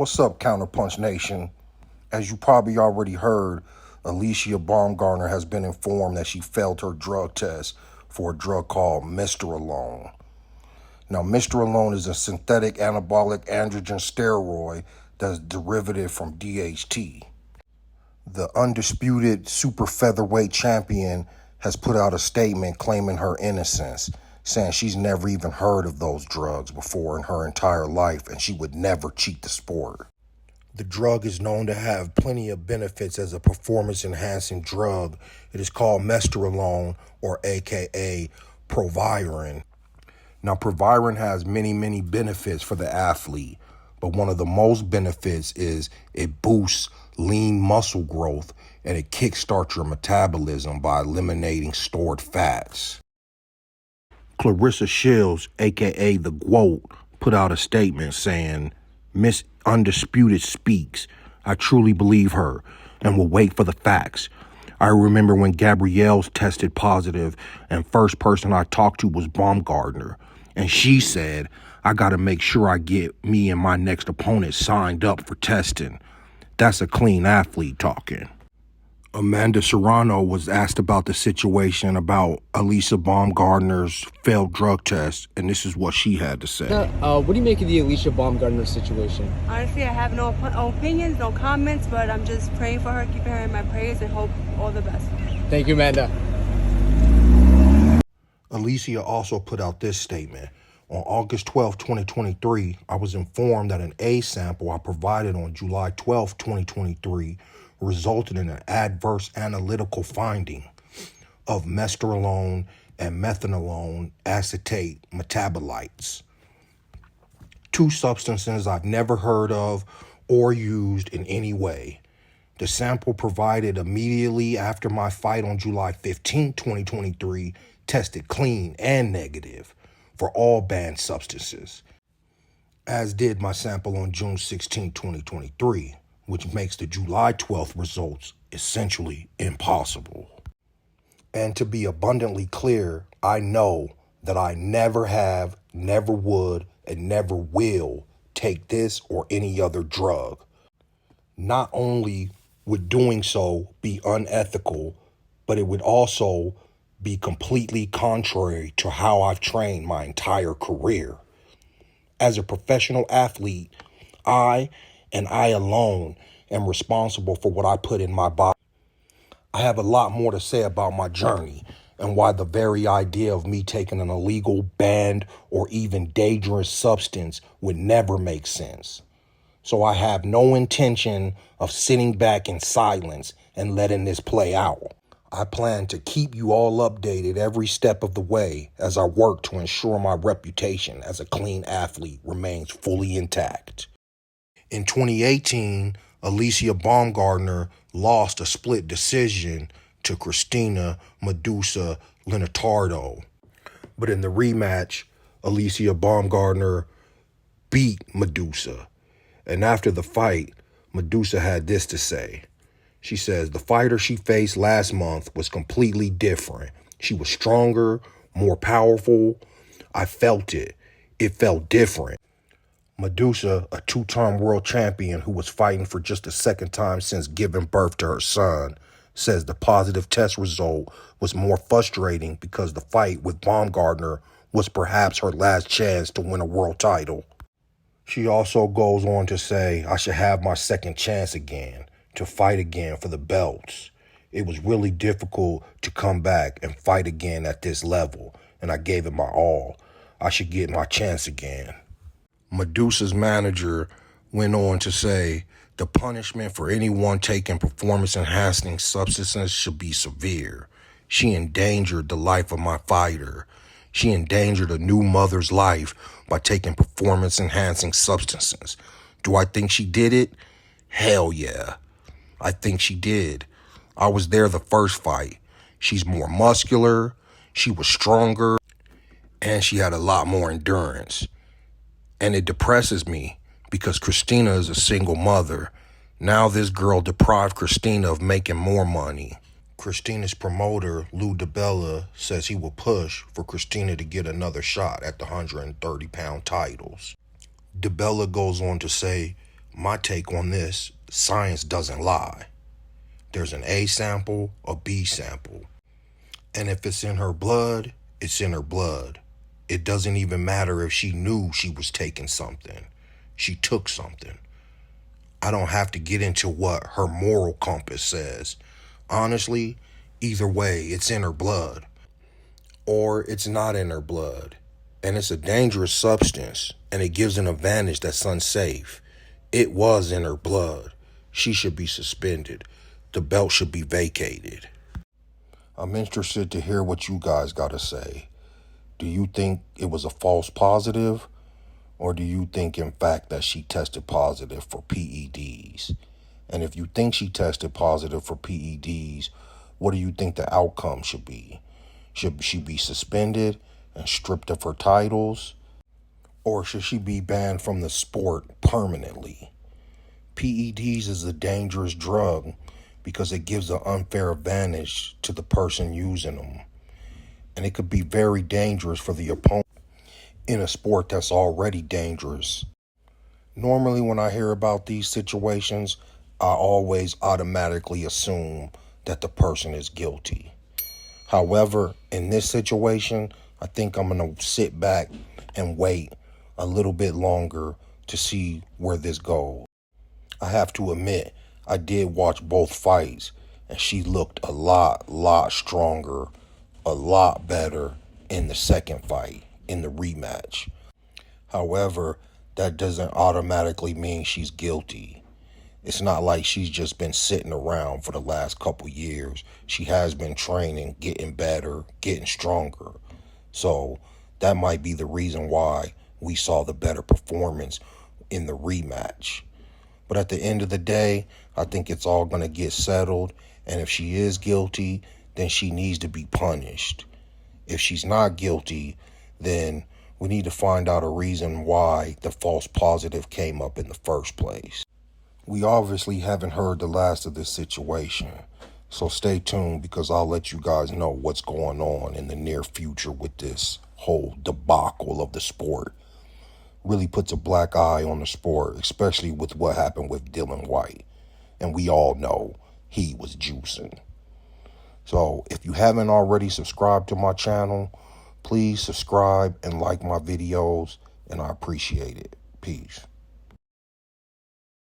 What's up, Counterpunch Nation? As you probably already heard, Alycia Baumgardner has been informed that she failed her drug test for a drug called mesterolone. Now, mesterolone is a synthetic anabolic androgen steroid that's derivative from DHT. The undisputed super featherweight champion has put out a statement claiming her innocence, saying she's never even heard of those drugs before in her entire life and she would never cheat the sport. The drug is known to have plenty of benefits as a performance-enhancing drug. It is called mesterolone, or aka Provirine. Now, Provirine has many benefits for the athlete, but one of the most benefits is it boosts lean muscle growth and it kickstarts your metabolism by eliminating stored fats. Clarissa Shields, aka The GWOAT, put out a statement saying, "Miss Undisputed speaks. I truly believe her and will wait for the facts. I remember when Gabrielle's tested positive and first person I talked to was Baumgardner. And she said, I got to make sure I get me and my next opponent signed up for testing." That's a clean athlete talking. Amanda Serrano was asked about the situation about Alycia Baumgardner's failed drug test, and this is what she had to say. What do you make of the Alycia Baumgardner situation? Honestly, I have no opinions, no comments, but I'm just praying for her, keeping her in my prayers, and hope all the best. Thank you, Amanda. Alycia also put out this statement. On August 12, 2023, I was informed that an A sample I provided on July 12, 2023 resulted in an adverse analytical finding of mesterolone and methanolone acetate metabolites, two substances I've never heard of or used in any way. The sample provided immediately after my fight on July 15, 2023 tested clean and negative for all banned substances, as did my sample on June 16, 2023, which makes the July 12th results essentially impossible. And to be abundantly clear, I know that I never have, never would, and never will take this or any other drug. Not only would doing so be unethical, but it would also be completely contrary to how I've trained my entire career. As a professional athlete, I and I alone am responsible for what I put in my body. I have a lot more to say about my journey and why the very idea of me taking an illegal, banned, or even dangerous substance would never make sense. So I have no intention of sitting back in silence and letting this play out. I plan to keep you all updated every step of the way as I work to ensure my reputation as a clean athlete remains fully intact. In 2018, Alycia Baumgardner lost a split decision to Christina Medusa Leonardo. But in the rematch, Alycia Baumgardner beat Medusa. And after the fight, Medusa had this to say. She says, the fighter she faced last month was completely different. She was stronger, more powerful. I felt it. It felt different. Medusa, a two-time world champion who was fighting for just the second time since giving birth to her son, says the positive test result was more frustrating because the fight with Baumgardner was perhaps her last chance to win a world title. She also goes on to say, I should have my second chance again, to fight again for the belts. It was really difficult to come back and fight again at this level, and I gave it my all. I should get my chance again. Medusa's manager went on to say, the punishment for anyone taking performance-enhancing substances should be severe. She endangered the life of my fighter. She endangered a new mother's life by taking performance-enhancing substances. Do I think she did it? Hell yeah. I think she did. I was there the first fight. She's more muscular, she was stronger, and she had a lot more endurance. And it depresses me because Christina is a single mother. Now this girl deprived Christina of making more money. Christina's promoter, Lou DiBella, says he will push for Christina to get another shot at the 130-pound titles. DiBella goes on to say, My take on this, science doesn't lie. There's an A sample, a B sample. And if it's in her blood, it's in her blood. It doesn't even matter if she knew she was taking something. She took something. I don't have to get into what her moral compass says. Honestly, either way, it's in her blood. Or it's not in her blood. And it's a dangerous substance, and it gives an advantage that's unsafe. It was in her blood. She should be suspended. The belt should be vacated. I'm interested to hear what you guys got to say. Do you think it was a false positive? Or do you think, in fact, that she tested positive for PEDs? And if you think she tested positive for PEDs, what do you think the outcome should be? Should she be suspended and stripped of her titles? Or should she be banned from the sport permanently? PEDs is a dangerous drug because it gives an unfair advantage to the person using them. And it could be very dangerous for the opponent in a sport that's already dangerous. Normally, when I hear about these situations, I always automatically assume that the person is guilty. However, in this situation, I think I'm going to sit back and wait a little bit longer to see where this goes. I have to admit, I did watch both fights, and she looked a lot stronger, a lot better in the second fight, in the rematch. However, that doesn't automatically mean she's guilty. It's not like she's just been sitting around for the last couple years. She has been training, getting better, getting stronger. So that might be the reason why we saw the better performance in the rematch. But at the end of the day, I think it's all going to get settled. And if she is guilty, then she needs to be punished. If she's not guilty, then we need to find out a reason why the false positive came up in the first place. We obviously haven't heard the last of this situation. So stay tuned, because I'll let you guys know what's going on in the near future with this whole debacle of the sport. Really puts a black eye on the sport, especially with what happened with Dylan White. And we all know he was juicing. So if you haven't already subscribed to my channel, please subscribe and like my videos, and I appreciate it. Peace.